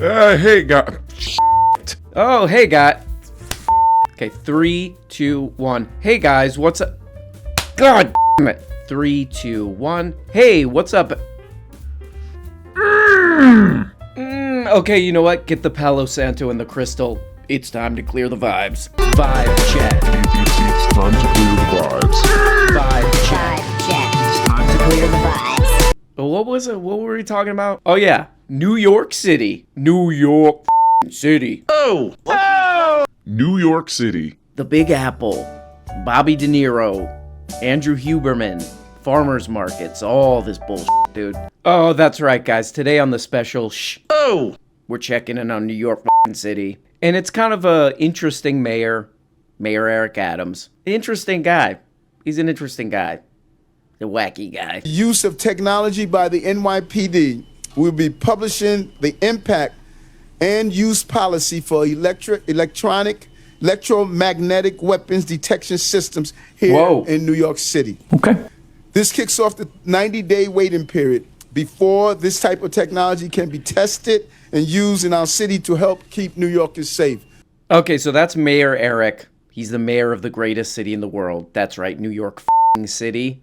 Hey, God. Oh, hey, guy. Okay, 3, 2, 1. Hey, guys, what's up? God damn it. 3, 2, 1. Hey, what's up? Okay, you know what? Get the Palo Santo and the crystal. It's time to clear the vibes. Vibe check. It's time to clear the vibes. Vibe check. It's time to clear the vibes. What was it? What were we talking about? Oh, yeah. New York City. New York City. Oh! New York City. The Big Apple. Bobby De Niro. Andrew Huberman. Farmers markets. All this bullshit, dude. Oh, that's right, guys. Today on the special we're checking in on New York City. And it's kind of a interesting mayor. Mayor Eric Adams. Interesting guy. He's an interesting guy. The wacky guy. Use of technology by the NYPD. We'll be publishing the impact and use policy for electromagnetic weapons detection systems here in New York City. Okay. This kicks off the 90-day waiting period before this type of technology can be tested and used in our city to help keep New Yorkers safe. Okay, so that's Mayor Eric. He's the mayor of the greatest city in the world. That's right, New York City.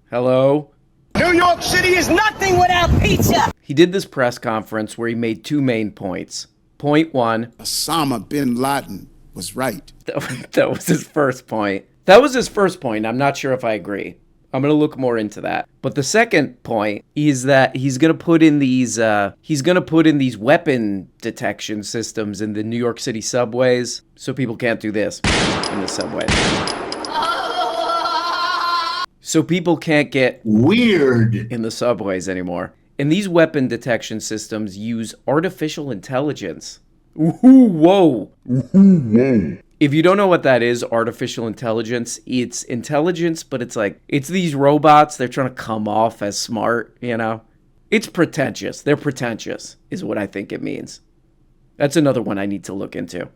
Hello? New York City is nothing without pizza! He did this press conference where he made two main points. Point one. Osama bin Laden was right. That was his first point. That was his first point. I'm not sure if I agree. I'm going to look more into that. But the second point is that he's going to put in these weapon detection systems in the New York City subways so people can't do this in the subway. So people can't get weird in the subways anymore. And these weapon detection systems use artificial intelligence. Ooh, whoa. If you don't know what that is, artificial intelligence, it's intelligence, but it's these robots. They're trying to come off as smart, you know? It's pretentious. They're pretentious, is what I think it means. That's another one I need to look into.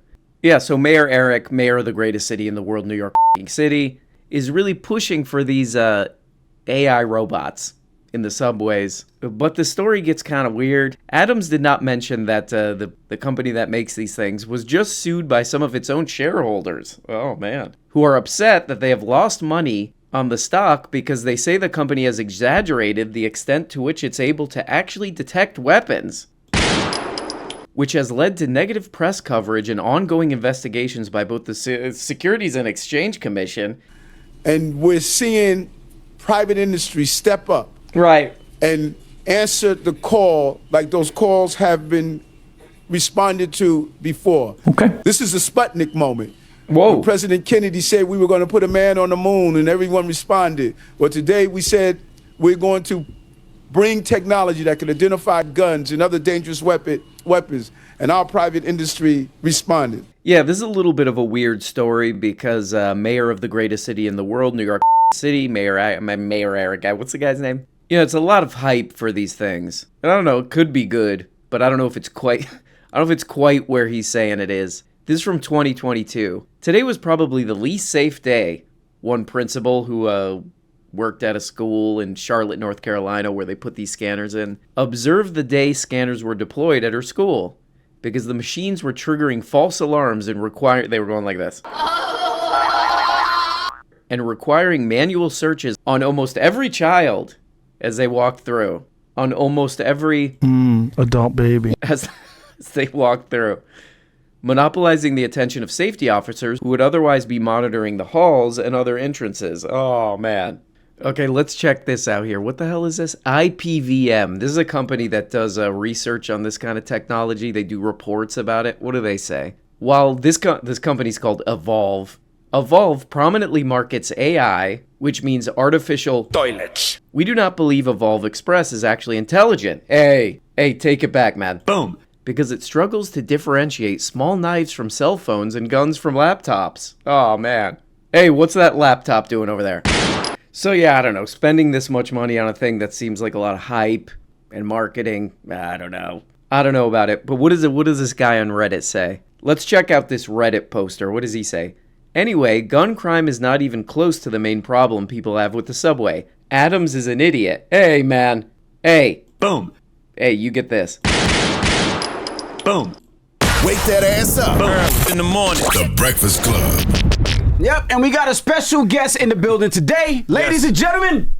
Yeah, so Mayor Eric, mayor of the greatest city in the world, New York City, is really pushing for these AI robots in the subways. But the story gets kind of weird. Adams did not mention that the company that makes these things was just sued by some of its own shareholders. Oh, man. Who are upset that they have lost money on the stock because they say the company has exaggerated the extent to which it's able to actually detect weapons, which has led to negative press coverage and ongoing investigations by both the Securities and Exchange Commission. And we're seeing private industry step up. Right. And answer the call like those calls have been responded to before. Okay. This is a Sputnik moment. Whoa. When President Kennedy said we were going to put a man on the moon and everyone responded. Well, today we said we're going to bring technology that can identify guns and other dangerous weapons, and our private industry responded. Yeah, this is a little bit of a weird story because mayor of the greatest city in the world, New York City, Mayor Eric, what's the guy's name? You know, it's a lot of hype for these things. And I don't know, it could be good, but I don't know if it's quite where he's saying it is. This is from 2022. Today was probably the least safe day. One principal who worked at a school in Charlotte, North Carolina, where they put these scanners in, observed the day scanners were deployed at her school because the machines were triggering false alarms and they were going like this. And requiring manual searches on almost every child as they walked through. On almost every adult baby. As they walked through. Monopolizing the attention of safety officers who would otherwise be monitoring the halls and other entrances. Oh, man. Okay, let's check this out here. What the hell is this? IPVM. This is a company that does research on this kind of technology. They do reports about it. What do they say? While this company's called Evolve. Evolve prominently markets AI, which means artificial Toilets. We do not believe Evolve Express is actually intelligent. Hey, take it back, man. Boom. Because it struggles to differentiate small knives from cell phones and guns from laptops. Oh, man. Hey, what's that laptop doing over there? So, yeah, I don't know. Spending this much money on a thing that seems like a lot of hype and marketing, I don't know. I don't know about it. But what does this guy on Reddit say? Let's check out this Reddit poster. What does he say? Anyway, gun crime is not even close to the main problem people have with the subway. Adams is an idiot. Hey, man. Hey. Boom. Hey, you get this. boom. Wake that ass up. In the morning. The Breakfast Club. Yep, and we got a special guest in the building today. Ladies and gentlemen,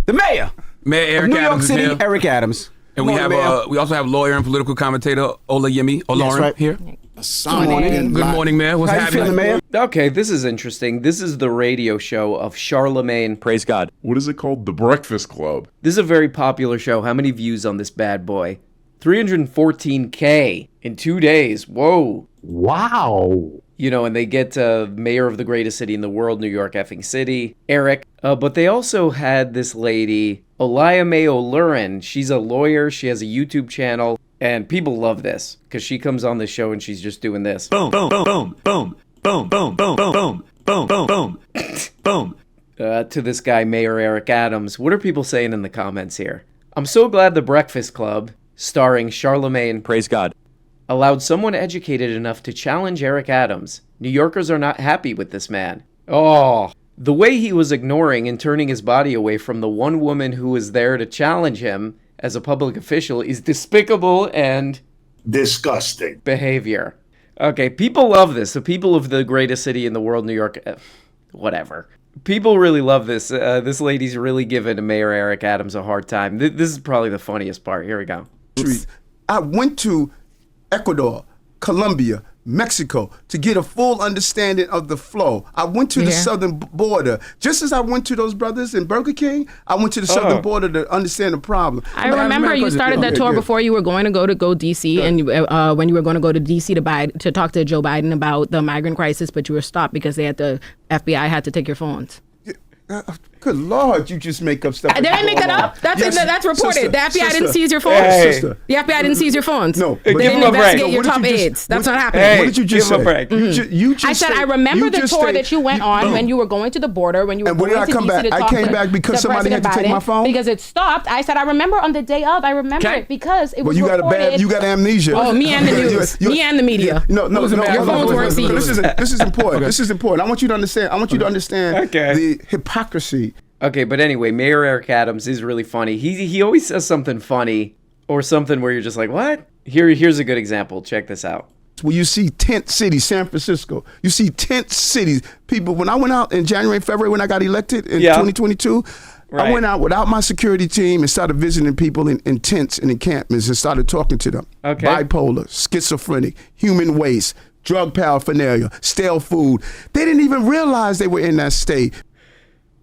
the mayor Mayor of Eric New York Adams is City, here. Eric Adams. And Come on, we also have lawyer and political commentator Ola Yemi Olorin right. here. Good Good morning, Mayor. What's How you happening? feeling, Mayor? Okay, this is interesting. This is the radio show of Charlemagne. Praise God. What is it called? The Breakfast Club. This is a very popular show. How many views on this bad boy? 314K in 2 days. Whoa. Wow. You know, and they get mayor of the greatest city in the world, New York effing city, Eric. But they also had this lady, Olayemi Olurin. She's a lawyer. She has a YouTube channel. And people love this because she comes on the show and she's just doing this. Boom, boom, boom, boom, boom, boom, boom, boom, boom, boom, boom, boom, boom. To this guy, Mayor Eric Adams. What are people saying in the comments here? I'm so glad The Breakfast Club, starring Charlemagne, Praise God. allowed someone educated enough to challenge Eric Adams. New Yorkers are not happy with this man. Oh, the way he was ignoring and turning his body away from the one woman who was there to challenge him as a public official is despicable and Disgusting. behavior. Okay, people love this. The people of the greatest city in the world, New York, whatever. People really love this. This lady's really giving Mayor Eric Adams a hard time. This is probably the funniest part. Here we go. I went to Ecuador, Colombia, Mexico to get a full understanding of the flow. I went to the southern border. Just as I went to those brothers in Burger King, I went to the southern border to understand the problem. I remember you started that tour before you were going to go DC, and you, when you were going to go to DC to talk to Joe Biden about the migrant crisis, but you were stopped because the FBI had to take your phones. Good Lord, you just make up stuff. They didn't make that up. That's reported. Sister, The FBI didn't sister. seize your phones. Hey. Sister. The FBI didn't seize your phones. No, They but didn't him a break. investigate your What did top you just- aides. That's what- not happening. Hey, What did you just give him a say? break. You just I said say- I remember you the just tour say- that you went on when you were going to the border, when you were And when going did I to come DC back? to I talk came to- back because to somebody had to President take my Biden, phone? because it stopped. I said I remember on the day of. I remember Okay. it because it was Well, you got a reported. bad, you got amnesia. Oh, me and the news. Me and the media. No, Who's the man? Your phones weren't seized. This is important. This is important. I want you to understand. I want you to understand Okay. the hypocrisy. Okay, but anyway, Mayor Eric Adams is really funny. He always says something funny or something where you're just like, what? Here's a good example. Check this out. When you see tent cities, San Francisco, you see tent cities. People, when I went out in January and February when I got elected in 2022, Right. I went out without my security team and started visiting people in tents and encampments and started talking to them. Okay. Bipolar, schizophrenic, human waste, drug paraphernalia, stale food. They didn't even realize they were in that state.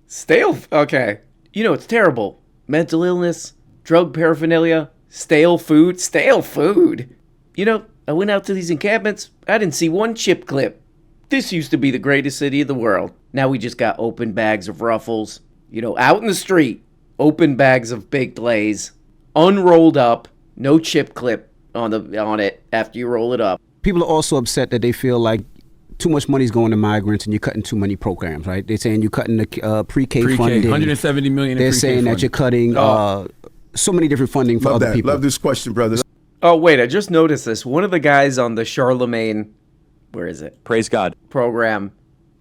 Stale. Okay. You know, it's terrible. Mental illness, drug paraphernalia, stale food. Stale food. You know, I went out to these encampments. I didn't see one chip clip. This used to be the greatest city in the world. Now we just got open bags of Ruffles. You know, out in the street, open bags of baked Lays, unrolled up, no chip clip on it after you roll it up. People are also upset that they feel like too much money is going to migrants and you're cutting too many programs, right? They're saying you're cutting the pre-K funding. 170 million in They're pre-K saying that you're cutting so many different funding for Love other that. people. Love this question, brothers. Oh, wait, I just noticed this. One of the guys on the Charlemagne, where is it? Praise God. Program.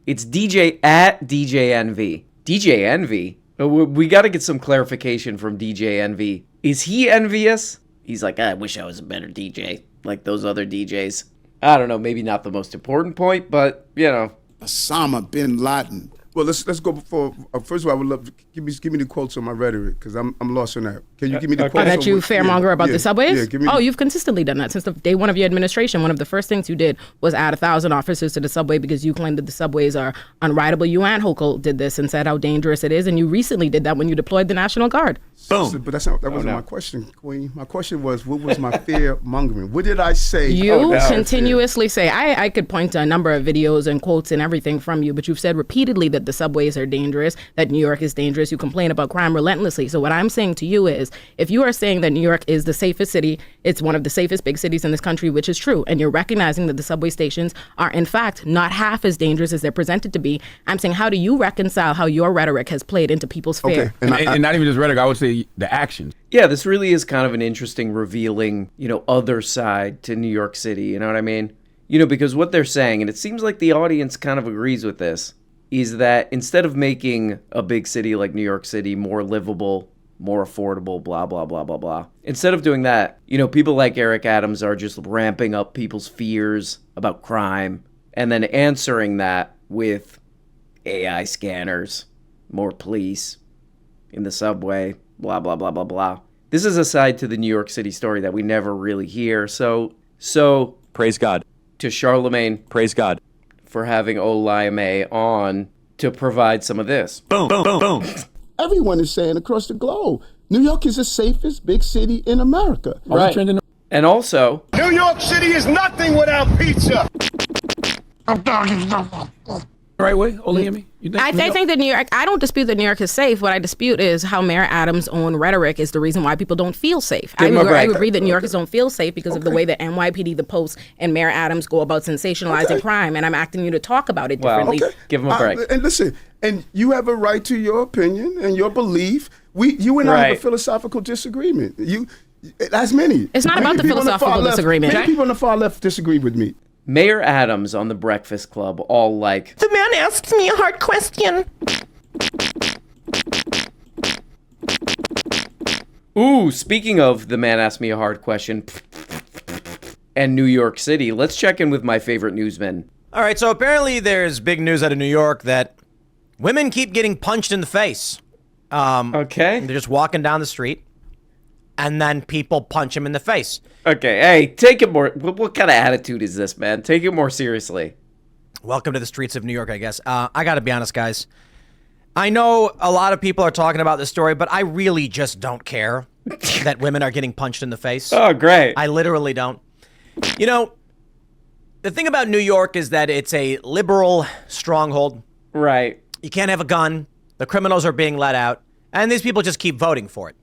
It's DJ at DJ Envy. DJ Envy? We got to get some clarification from DJ Envy. Is he envious? He's like, I wish I was a better DJ, like those other DJs. I don't know, maybe not the most important point, but, you know. Osama bin Laden. Well, let's go before. First of all, I would love to give me the quotes on my rhetoric because I'm lost on that. Can you give me the quotes? That you on fairmonger about the subways? Yeah, give me you've consistently done that since the day one of your administration. One of the first things you did was add 1,000 officers to the subway because you claimed that the subways are unrideable. You and Hochul did this and said how dangerous it is, and you recently did that when you deployed the National Guard. Boom. But that wasn't my question, Queen. My question was, what was my fear mongering? What did I say? You continuously say, I could point to a number of videos and quotes and everything from you, but you've said repeatedly that the subways are dangerous, that New York is dangerous. You complain about crime relentlessly. So what I'm saying to you is, if you are saying that New York is the safest city, it's one of the safest big cities in this country, which is true, and you're recognizing that the subway stations are in fact not half as dangerous as they're presented to be, I'm saying, how do you reconcile how your rhetoric has played into people's fear? Okay. And not even just rhetoric, I would say the actions. Yeah, this really is kind of an interesting, revealing, other side to New York City. You know what I mean? Because what they're saying, and it seems like the audience kind of agrees with this, is that instead of making a big city like New York City more livable, more affordable, blah, blah, blah, blah, blah. Instead of doing that, people like Eric Adams are just ramping up people's fears about crime and then answering that with AI scanners, more police in the subway, blah, blah, blah, blah, blah. This is a side to the New York City story that we never really hear. So Praise God. to Charlemagne Praise God. for having Olayame on to provide some of this. Boom, boom, boom, boom. Everyone is saying across the globe, New York is the safest big city in America. Right. And also, New York City is nothing without pizza. Right way, Olayemi? You think? I think that New York, I don't dispute that New York is safe. What I dispute is how Mayor Adams' own rhetoric is the reason why people don't feel safe. I would agree that New Yorkers don't feel safe because of the way that NYPD, the Post, and Mayor Adams go about sensationalizing crime, and I'm asking you to talk about it differently. Give him a break. And listen, and you have a right to your opinion and your belief. You and I have a philosophical disagreement. That's many. It's not about the philosophical disagreement. Many people on the far left disagree with me. Mayor Adams on the Breakfast Club all like, The man asked me a hard question. ooh, speaking of the man asked me a hard question and New York City, let's check in with my favorite newsman. All right, so apparently there's big news out of New York that women keep getting punched in the face. Okay. They're just walking down the street, and then people punch them in the face. Okay, hey, take it more. What kind of attitude is this, man? Take it more seriously. Welcome to the streets of New York, I guess. I got to be honest, guys. I know a lot of people are talking about this story, but I really just don't care that women are getting punched in the face. Oh, great. I literally don't. The thing about New York is that it's a liberal stronghold. Right. You can't have a gun. The criminals are being let out. And these people just keep voting for it.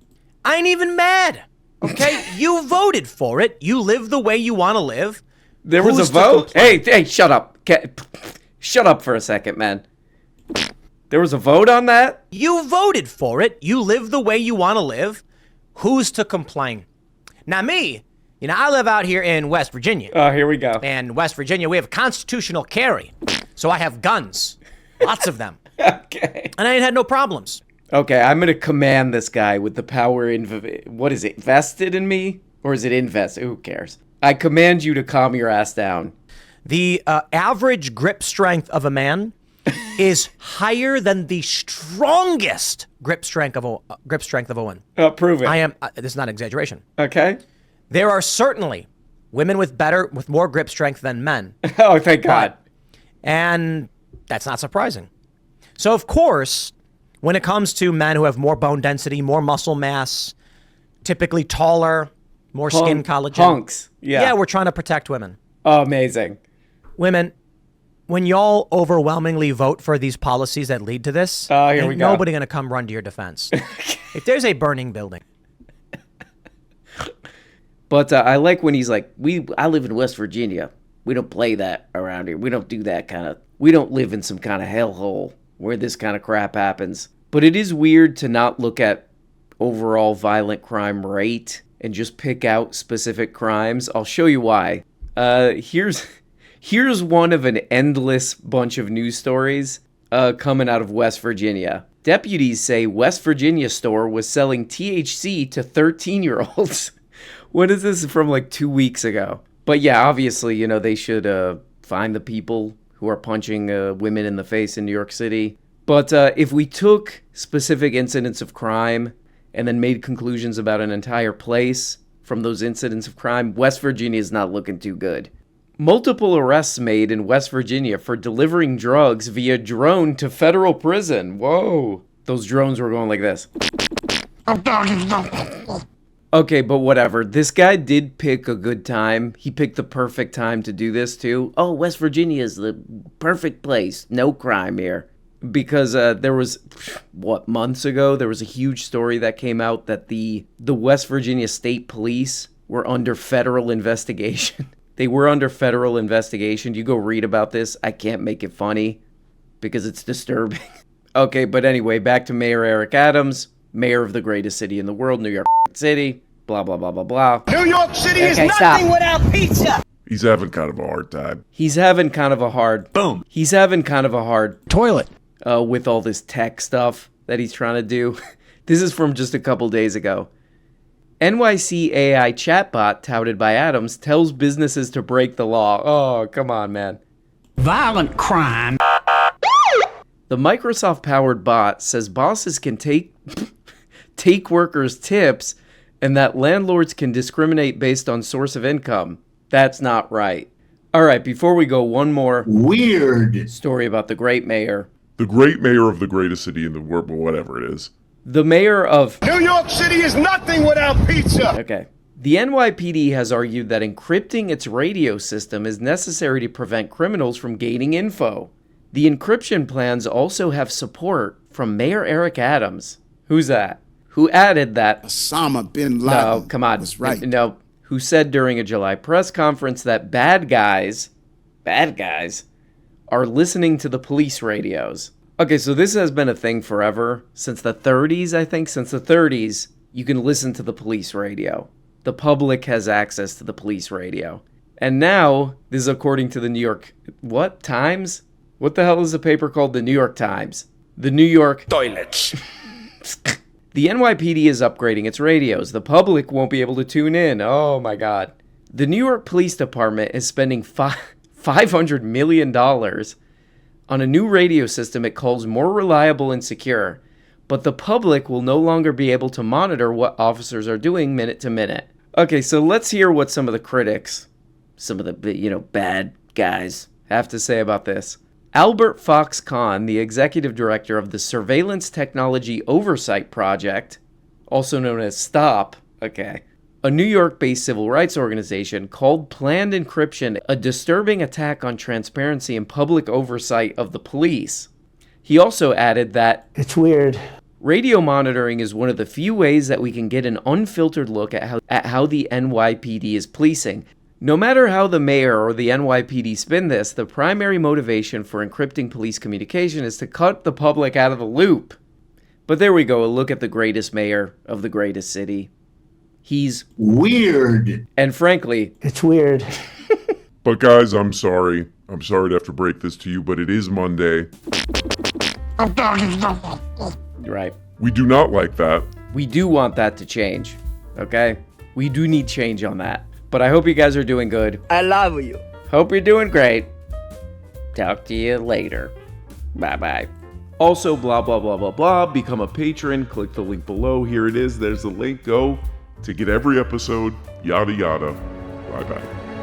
I ain't even mad. Okay? You voted for it. You live the way you want to live. There was a vote? Hey, shut up. Shut up for a second, man. There was a vote on that? You voted for it. You live the way you want to live. Who's to complain? Now me, I live out here in West Virginia. Oh, here we go. And West Virginia, we have constitutional carry. So I have guns. Lots of them. Okay. And I ain't had no problems. Okay, I'm going to command this guy with the power what is it, vested in me? Or is it invested? Who cares? I command you to calm your ass down. The average grip strength of a man is higher than the strongest grip strength of a woman. Prove it. This is not an exaggeration. Okay. There are certainly women with more grip strength than men. Oh, thank God. And that's not surprising. So, of course, when it comes to men who have more bone density, more muscle mass, typically taller, more skin collagen. Hunks. Yeah. Yeah, we're trying to protect women. Oh, amazing. Women, when y'all overwhelmingly vote for these policies that lead to this, here we go. Nobody going to come run to your defense. If there's a burning building. But I like when he's like, I live in West Virginia. We don't play that around here. We don't do that we don't live in some kind of hellhole where this kind of crap happens. But it is weird to not look at overall violent crime rate and just pick out specific crimes. I'll show you why. Here's one of an endless bunch of news stories coming out of West Virginia. Deputies say West Virginia store was selling THC to 13-year-olds. What is this from like 2 weeks ago? But yeah, obviously, they should find the people who are punching women in the face in New York City. But if we took specific incidents of crime and then made conclusions about an entire place from those incidents of crime, West Virginia is not looking too good. Multiple arrests made in West Virginia for delivering drugs via drone to federal prison. Whoa. Those drones were going like this. Okay, but whatever. This guy did pick a good time. He picked the perfect time to do this too. Oh, West Virginia is the perfect place. No crime here. Because there was, months ago, there was a huge story that came out that the West Virginia State Police were under federal investigation. They were under federal investigation. You go read about this. I can't make it funny because it's disturbing. Okay, but anyway, back to Mayor Eric Adams, mayor of the greatest city in the world, New York City, blah, blah, blah, blah, blah. New York City is nothing without pizza. He's having kind of a hard time. He's having kind of a hard... Boom. He's having kind of a hard... Toilet. With all this tech stuff that he's trying to do. This is from just a couple days ago. NYC AI chatbot touted by Adams tells businesses to break the law. Oh, come on, man. Violent crime. The Microsoft-powered bot says bosses can take workers' tips and that landlords can discriminate based on source of income. That's not right. All right, before we go, one more Weird story about the great mayor. The great mayor of the greatest city in the world, whatever it is. The mayor of New York City is nothing without pizza. Okay. The NYPD has argued that encrypting its radio system is necessary to prevent criminals from gaining info. The encryption plans also have support from Mayor Eric Adams. Who's that? Who added that Osama bin Laden. No, come on. Was right. No, who said during a July press conference that bad guys are listening to the police radios. Okay, so this has been a thing forever. Since the 30s, I think. Since the 30s, you can listen to the police radio. The public has access to the police radio. And now, this is according to the New York... What? Times? What the hell is a paper called? The New York Times. The New York... Toilets. The NYPD is upgrading its radios. The public won't be able to tune in. Oh my God. The New York Police Department is spending $500 million on a new radio system it calls more reliable and secure. But the public will no longer be able to monitor what officers are doing minute to minute. Okay, so let's hear what some of the critics, some of the, bad guys have to say about this. Albert Fox Kahn, the executive director of the Surveillance Technology Oversight Project, also known as STOP, a New York-based civil rights organization, called planned encryption a disturbing attack on transparency and public oversight of the police. He also added that It's weird. Radio monitoring is one of the few ways that we can get an unfiltered look at how the NYPD is policing. No matter how the mayor or the NYPD spin this, the primary motivation for encrypting police communication is to cut the public out of the loop. But there we go, a look at the greatest mayor of the greatest city. He's weird. And frankly, it's weird. But guys, I'm sorry. I'm sorry to have to break this to you, but it is Monday. Right. We do not like that. We do want that to change, okay? We do need change on that. But I hope you guys are doing good. I love you. Hope you're doing great. Talk to you later. Bye-bye. Also, blah, blah, blah, blah, blah. Become a patron. Click the link below. Here it is. There's the link. Go to get every episode. Yada, yada. Bye-bye.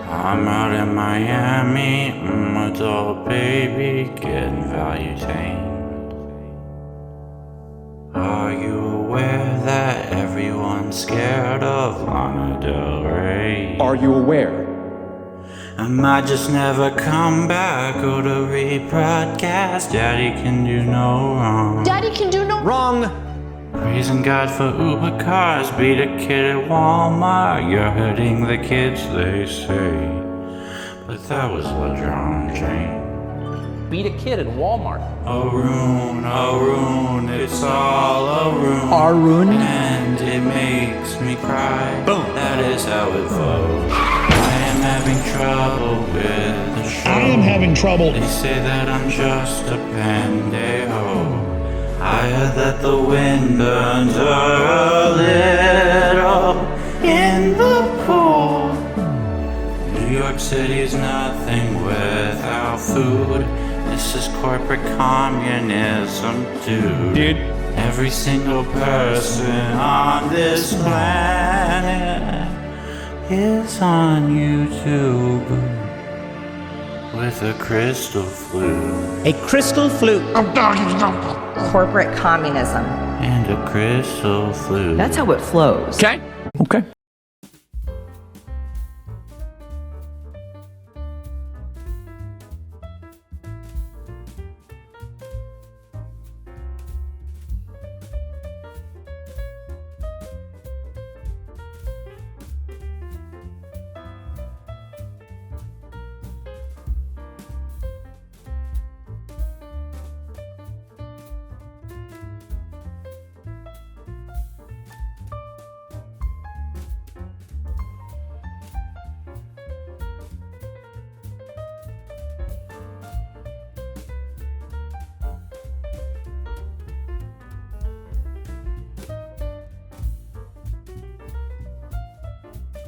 I'm out in Miami. I'm a dull baby getting value tamed. Are you aware that everyone's scared of Lana Del Rey? Are you aware? I might just never come back or to rebroadcast. Daddy can do no wrong. Daddy can do no wrong. Praising God for Uber cars. Beat a kid at Walmart. You're hurting the kids, they say. But that was LeBron James. Beat a kid at Walmart. Arun, it's all Arun. Arun? And it makes me cry. Boom. That is how it flows. I am having trouble with the show. I am having trouble. They say that I'm just a pendejo. I heard that the wind burns a little in the pool. New York City's nothing without food. This is corporate communism, dude. Every single person on this planet is on YouTube with a crystal flute. A crystal flute. corporate communism. And a crystal flute. That's how it flows. Okay.